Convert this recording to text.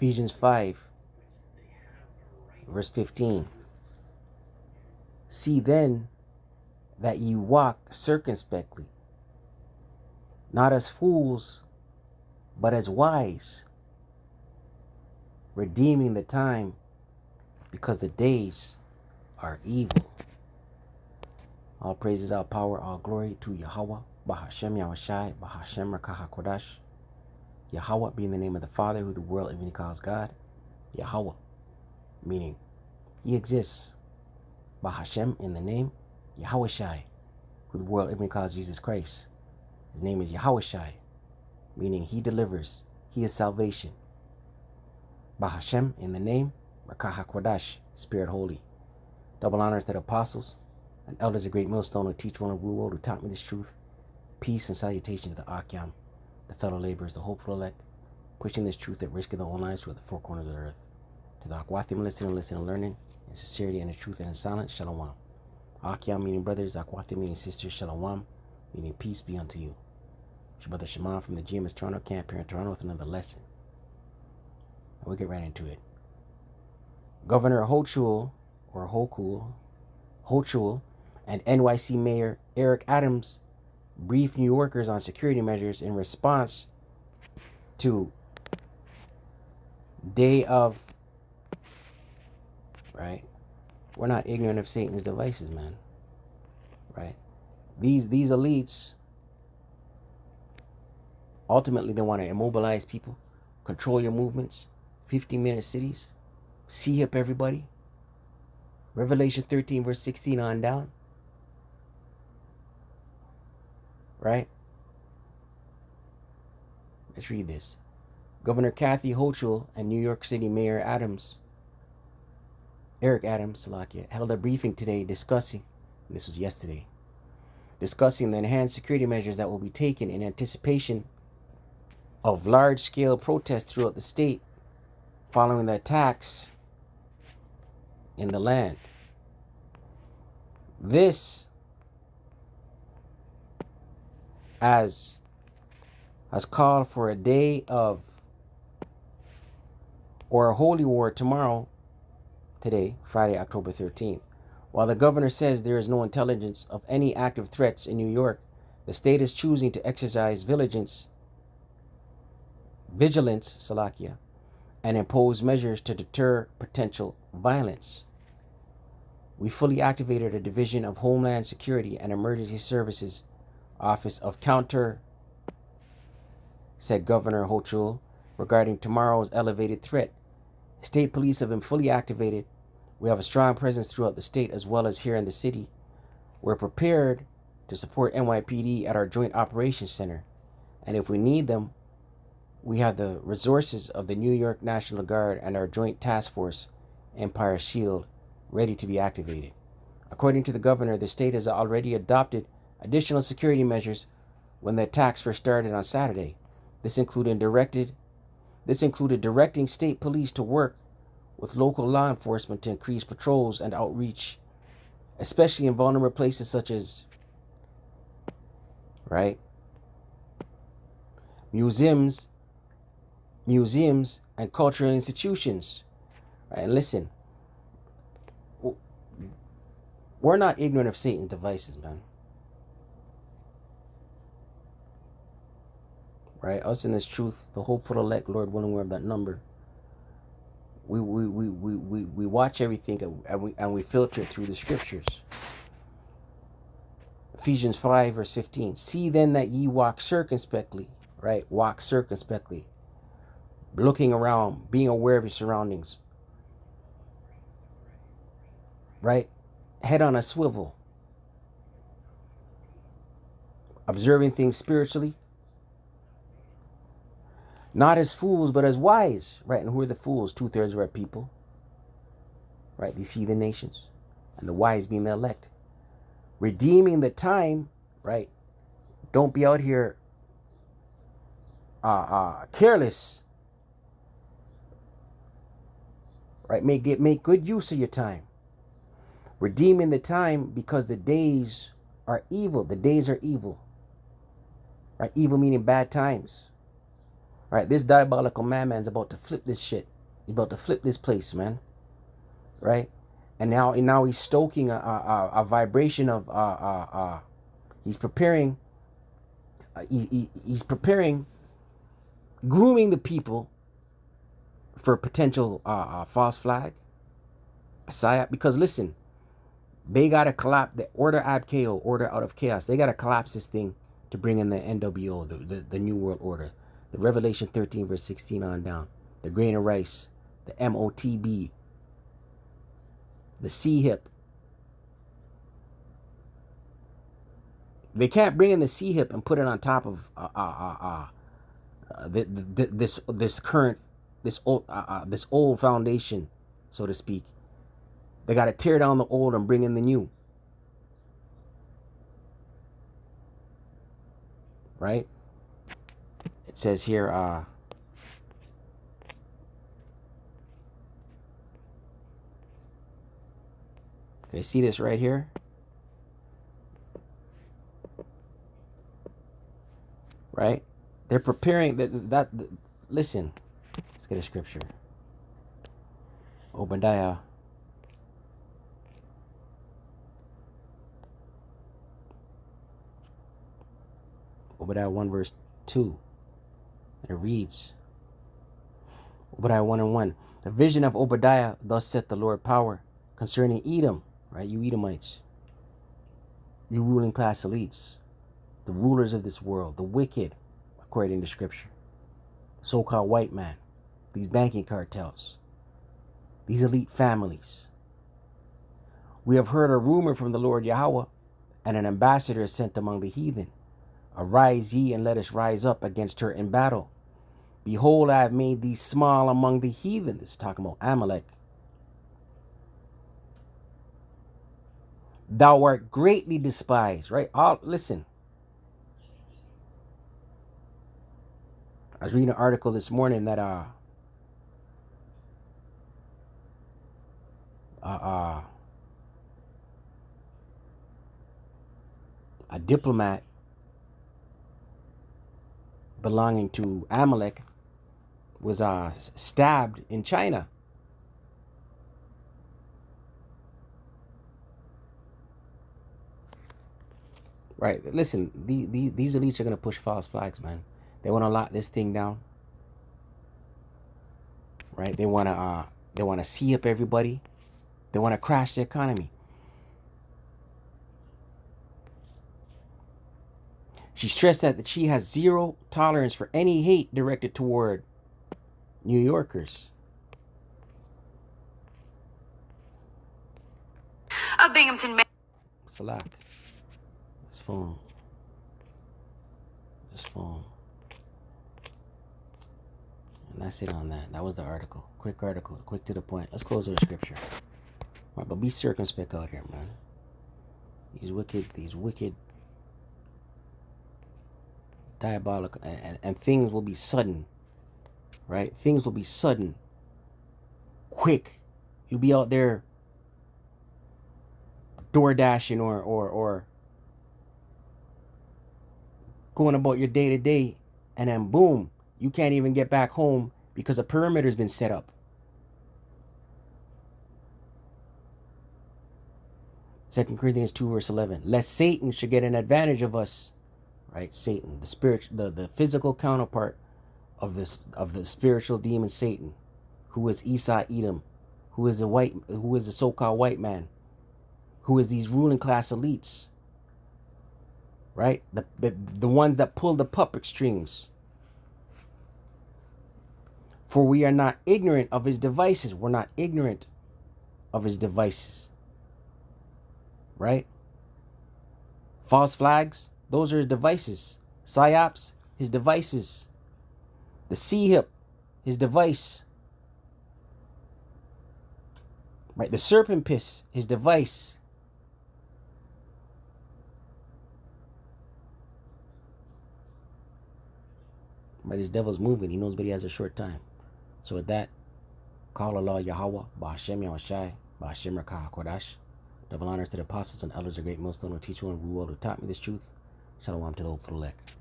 Ephesians 5, verse 15. See then that ye walk circumspectly, not as fools, but as wise, redeeming the time, because the days are evil. All praises, all power, all glory to Yahweh, Bahashem Yahushai, Bahashem Rakaha Kodash. Yahweh being the name of the Father, who the world even calls God. Yahweh, meaning He exists. Bahashem in the name, Yahushai, who the world even calls Jesus Christ. His name is Yahushai, meaning He delivers. He is salvation. Bahashem in the name, Rakaha Kodash, Spirit Holy. Double honors to the apostles and elders of Great Millstone who teach one of the world, who taught me this truth. Peace and salutation to the Akyam, the fellow laborers, the hopeful elect, pushing this truth at risk of their own lives through the four corners of the earth. To the Akwathim listening and learning, in sincerity and in truth and in silence, Shalom. Akyam meaning brothers, Akwathim meaning sisters, Shalom, meaning peace be unto you. It's your brother Shimon from the GMS Toronto camp here in Toronto with another lesson. And we'll get right into it. Governor Hochul, or Hochul, and NYC Mayor Eric Adams briefed New Yorkers on security measures in response to day of, right? We're not ignorant of Satan's devices, man. Right? These elites, ultimately they want to immobilize people, control your movements, 15-minute cities, see up everybody. Revelation 13 verse 16 on down. Right? Let's read this. Governor Kathy Hochul and New York City Mayor Eric Adams, held a briefing today discussing, this was yesterday, discussing the enhanced security measures that will be taken in anticipation of large-scale protests throughout the state following the attacks in the land. This has called for a day of, or a holy war tomorrow, today, Friday, October 13th. While the governor says there is no intelligence of any active threats in New York, the state is choosing to exercise vigilance, and impose measures to deter potential violence. We fully activated a Division of Homeland Security and Emergency Services Office of Counter, said Governor Hochul, regarding tomorrow's elevated threat. State police have been fully activated. We have a strong presence throughout the state as well as here in the city. We're prepared to support NYPD at our Joint Operations Center. And if we need them, we have the resources of the New York National Guard and our Joint Task Force, Empire Shield, ready to be activated. According to the governor, the state has already adopted additional security measures when the attacks first started on Saturday. This included directing state police to work with local law enforcement to increase patrols and outreach, especially in vulnerable places such as, right, museums and cultural institutions. Right? And listen, we're not ignorant of Satan's devices, man. Right? Us in this truth, the hopeful elect, Lord willing, we're of that number. We watch everything and we filter it through the scriptures. Ephesians 5 verse 15. See then that ye walk circumspectly, right? Walk circumspectly. Looking around, being aware of your surroundings. Right? Head on a swivel. Observing things spiritually. Not as fools, but as wise. Right? And who are the fools? 2/3 of our people. Right? These heathen nations. And the wise being the elect. Redeeming the time. Right? Don't be out here careless. Right? Make good use of your time. Redeeming the time because the days are evil. The days are evil. Right? Evil meaning bad times. Right? This diabolical madman's about to flip this shit. He's about to flip this place, man. Right? And now he's stoking a vibration of he's preparing he's preparing, grooming the people for potential false flag, a psyop. Because listen, they gotta collapse the order ab KO, order out of chaos. They gotta collapse this thing to bring in the NWO, the New World Order, the Revelation 13 verse 16 on down, the grain of rice, the MOTB, the C-hip. They can't bring in the C-hip and put it on top of this old foundation, so to speak. They got to tear down the old and bring in the new. Right? It says here, okay, see this right here? Right? They're preparing that listen, let's get a scripture. Obadiah. Obadiah 1 verse 2. And it reads, Obadiah 1 and 1. The vision of Obadiah, thus saith the Lord power, concerning Edom, right? You Edomites, you ruling class elites, the rulers of this world, the wicked, according to scripture, the so-called white man, these banking cartels, these elite families. We have heard a rumor from the Lord Yahweh, and an ambassador is sent among the heathen. Arise ye, and let us rise up against her in battle. Behold, I have made thee small among the heathen. This is talking about Amalek. Thou art greatly despised, right? Listen. I was reading an article this morning that a diplomat belonging to Amalek was stabbed in China. Right. Listen, these elites are going to push false flags, man. They want to lock this thing down. Right? They want to see up everybody. They want to crash the economy. She stressed that she has zero tolerance for any hate directed toward New Yorkers. Of Binghamton. Salak. This phone. And that's it on that. That was the article. Quick article. Quick to the point. Let's close with scripture. Right, but be circumspect out here, man. These wicked, diabolical, and things will be sudden. Right? Things will be sudden. Quick. You'll be out there door dashing or going about your day to day, and then boom, you can't even get back home because a perimeter's been set up. 2 Corinthians 2 verse 11. Lest Satan should get an advantage of us. Right? Satan, the the physical counterpart of the spiritual demon Satan, who is Esau Edom, who is the so-called white man, who is these ruling class elites. Right? The ones that pull the puppet strings. For we are not ignorant of his devices. We're not ignorant of his devices. Right? False flags, those are his devices. Psyops, his devices. The C-hip, his device. Right? The serpent piss, his device. Right? This devil's moving. He knows, but he has a short time. So with that, call Allah Yahweh, Ba'ashem Yahushai, Ba'ashem Rakah Kodash. Double honors to the apostles and elders of great millstone who teach you and rule who taught me this truth. Shalom to the hopeful elect.